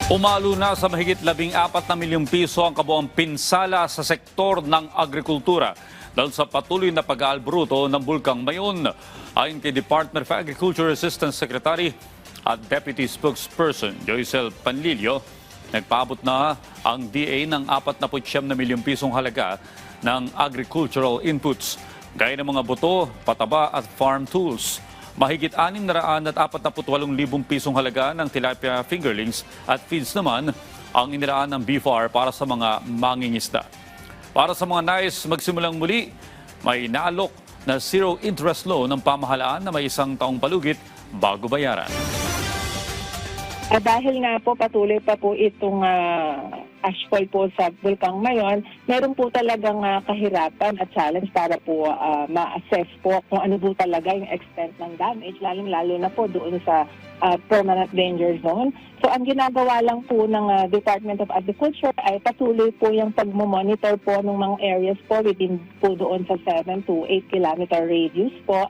Umalo na sa mahigit 14 na milyong piso ang kabuang pinsala sa sektor ng agrikultura dahil sa patuloy na pag-aalbruto ng Bulkang Mayon. Ayon kay Department of Agriculture Assistant Secretary at Deputy Spokesperson Joycel Panlilio, nagpaabot na ang DA ng 49 na milyong pisong halaga ng agricultural inputs, gaya ng mga buto, pataba at farm tools. Mahigit 648,000 pisong halaga ng tilapia fingerlings at feeds naman ang inilaan ng BFAR para sa mga mangingisda. Para sa mga nais magsimulang muli, may naalok na zero interest loan ng pamahalaan na may 1 taong palugit bago bayaran. Dahil nga po patuloy pa po itong ashfall po sa Bulkang Mayon, meron po talagang kahirapan at challenge para po ma-assess po kung ano po talaga yung extent ng damage, lalong-lalo na po doon sa permanent danger zone. So ang ginagawa lang po ng Department of Agriculture ay patuloy po yung pagmomonitor po ng mga areas po within po doon sa 7 to 8 kilometer radius po.